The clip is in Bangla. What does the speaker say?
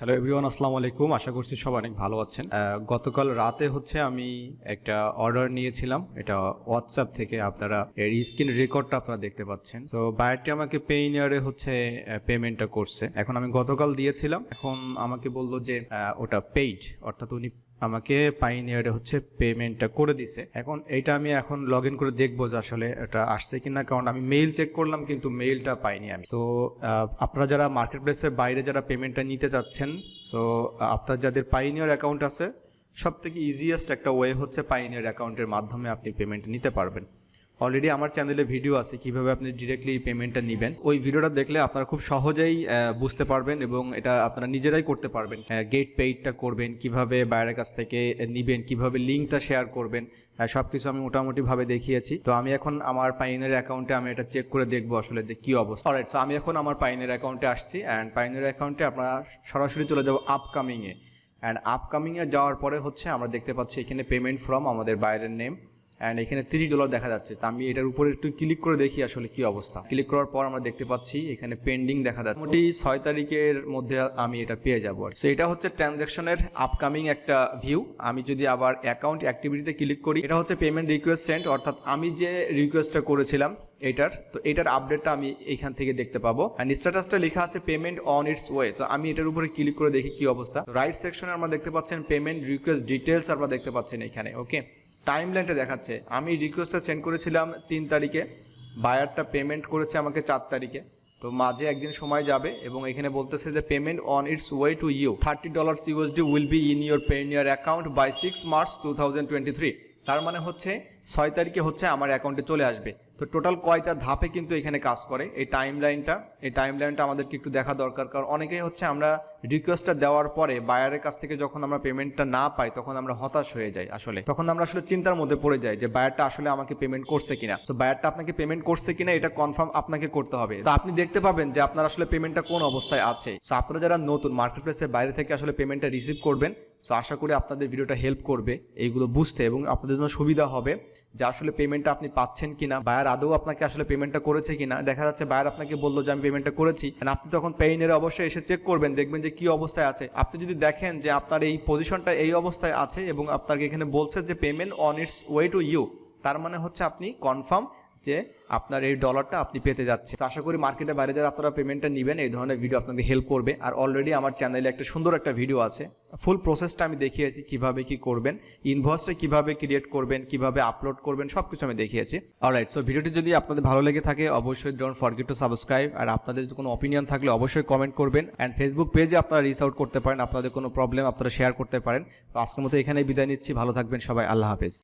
হ্যালো এভরিওয়ান, আসসালামু আলাইকুম। আশা করছি সবাই অনেক ভালো আছেন। গতকাল রাতে আমি একটা অর্ডার নিয়েছিলাম, এটা হোয়াটসঅ্যাপ থেকে। আপনারা এর স্ক্রিন রেকর্ডটা আপনারা দেখতে পাচ্ছেন। তো বায়ারটি আমাকে পেইনিয়ারে পেমেন্টটা করছে। এখন আমি গতকাল দিয়েছিলাম, এখন আমাকে বললো যে ওটা পেইড, অর্থাৎ উনি আমাকে পাইনিয়ারে পেমেন্টটা করে দিছে। এখন এইটা আমি এখন লগ ইন করে দেখবো যে আসলে এটা আসছে কিনা, কারণ আমি মেইল চেক করলাম কিন্তু মেইলটা পাইনি আমি। তো আপনারা যারা মার্কেট প্লেসের বাইরে যারা পেমেন্টটা নিতে চাচ্ছেন, সো আপনার যাদের পাইনিয়ার অ্যাকাউন্ট আছে, সব থেকে ইজিয়েস্ট একটা ওয়ে হচ্ছে পাইনিয়ার অ্যাকাউন্টের মাধ্যমে আপনি পেমেন্ট নিতে পারবেন। অলরেডি আমার চ্যানেলে ভিডিও আছে কিভাবে আপনি ডিরেক্টলি পেমেন্টটা নেবেন। ওই ভিডিওটা দেখলে আপনারা খুব সহজেই বুঝতে পারবেন এবং এটা আপনারা নিজেরাই করতে পারবেন। গেট পেইডটা করবেন কিভাবে, বাইরের কাছ থেকে নেবেন কিভাবে, লিঙ্কটা শেয়ার করবেন, সব কিছু আমি মোটামুটিভাবে দেখিয়েছি। তো আমি এখন আমার পাইনিয়ার অ্যাকাউন্টে আমি এটা চেক করে দেখবো আসলে যে কি অবস্থা। অলরাইট, সো আমি এখন আমার পাইনিয়ার অ্যাকাউন্টে আসছি অ্যান্ড পাইনিয়ার অ্যাকাউন্টে আমরা সরাসরি চলে যাবো আপকামিংয়ে। অ্যান্ড আপকামিংয়ে যাওয়ার পরে আমরা দেখতে পাচ্ছি এখানে পেমেন্ট ফ্রম আমাদের বাইরের নেম অ্যান্ড এখানে $30 দেখা যাচ্ছে। তো আমি এটার উপরে একটু ক্লিক করে দেখি আসলে কি অবস্থা। ক্লিক করার পর আমরা দেখতে পাচ্ছি এখানে পেন্ডিং দেখা যাচ্ছে। মোটামুটি 6 তারিখের মধ্যে আমি এটা পেয়ে যাবো। সো এটা হচ্ছে ট্রানজ্যাকশনের আপকামিং একটা ভিউ। আমি যদি আবার অ্যাকাউন্ট অ্যাক্টিভিটিতে ক্লিক করি, এটা হচ্ছে পেমেন্ট রিকোয়েস্ট সেন্ট, অর্থাৎ আমি যে রিকোয়েস্টটা করেছিলাম এটার আপডেটটা আমি এখান থেকে দেখতে পাবো। অ্যান্ড স্ট্যাটাসটা লেখা আছে পেমেন্ট অন ইটস ওয়ে। তো আমি এটার উপরে ক্লিক করে দেখি কি অবস্থা। রাইট সেকশনে আমরা দেখতে পাচ্ছেন পেমেন্ট রিকোয়েস্ট ডিটেলস, আপনারা দেখতে পাচ্ছেন এখানে। ওকে, টাইম লাইনটা দেখাচ্ছে আমি রিকোয়েস্টটা সেন্ড করেছিলাম 3 তারিখে, বায়ারটা পেমেন্ট করেছে আমাকে 4 তারিখে। তো মাঝে একদিন সময় যাবে এবং এখানে বলতেছে যে payment on its way to you, $30 USD will be in your Payoneer account by 6 March 2023। তার মানে 6 তারিখে আমার অ্যাকাউন্টে চলে আসবে। তো টোটাল কয়টা ধাপে কিন্তু এখানে কাজ করে এই টাইম লাইনটা আমাদেরকে একটু দেখা দরকার। কারণ অনেকেই আমরা রিকোয়েস্টটা দেওয়ার পরে বায়ারের কাছ থেকে যখন আমরা পেমেন্টটা না পাই তখন আমরা হতাশ হয়ে যাই। তখন আমরা চিন্তার মধ্যে পড়ে যাই যে বায়ারটা আসলে আমাকে পেমেন্ট করছে কিনা। তো বায়ারটা আপনাকে পেমেন্ট করছে কিনা এটা কনফার্ম আপনাকে করতে হবে। তো আপনি দেখতে পাবেন যে আপনার আসলে পেমেন্টটা কোন অবস্থায় আছে। তো আপনারা যারা নতুন মার্কেট প্লেসের বাইরে থেকে পেমেন্টটা রিসিভ করবেন, সো আশা করি আপনাদের ভিডিওটা হেল্প করবে এইগুলো বুঝতে এবং আপনাদের জন্য সুবিধা হবে যে আসলে পেমেন্টটা আপনি পাচ্ছেন কিনা, বায়ার আদৌ আপনাকে আসলে পেমেন্টটা করেছে কিনা। দেখা যাচ্ছে বায়ার আপনাকে বললো যে আমি পেমেন্টটা করেছি, আপনি তখন পেইনিয়ারে অবশ্যই এসে চেক করবেন, দেখবেন যে কি অবস্থায় আছে। আপনি যদি দেখেন যে আপনার এই পজিশনটা এই অবস্থায় আছে এবং আপনাকে এখানে বলছে যে payment on its way to you, তার মানে আপনি কনফার্ম যে আপনার এই ডলারটা আপনি পেতে যাচ্ছে। আশা করি মার্কেটের বাইরে যারা আপনারা পেমেন্টটা নেবেন এই ধরনের ভিডিও আপনাদের হেল্প করবে। আর অলরেডি আমার চ্যানেলে একটা সুন্দর একটা ভিডিও আছে, ফুল প্রসেসটা আমি দেখিয়েছি কিভাবে কি করবেন, ইনভয়েসটা কিভাবে ক্রিয়েট করবেন, কিভাবে আপলোড করবেন, সবকিছু আমি দেখিয়েছি। অলরাইট, সো ভিডিওটি যদি আপনাদের ভালো লেগে থাকে অবশ্যই ডোন্ট ফরগেট টু সাবস্ক্রাইব। আর আপনাদের যদি কোনো অপিনিয়ন থাকলে অবশ্যই কমেন্ট করবেন। অ্যান্ড ফেসবুক পেজে আপনারা রিচ আউট করতে পারেন, আপনাদের কোনো প্রবলেম আপনারা শেয়ার করতে পারেন। তো আজকের মতো এখানেই বিদায় নিচ্ছি, ভালো থাকবেন সবাই, আল্লাহ হাফেজ।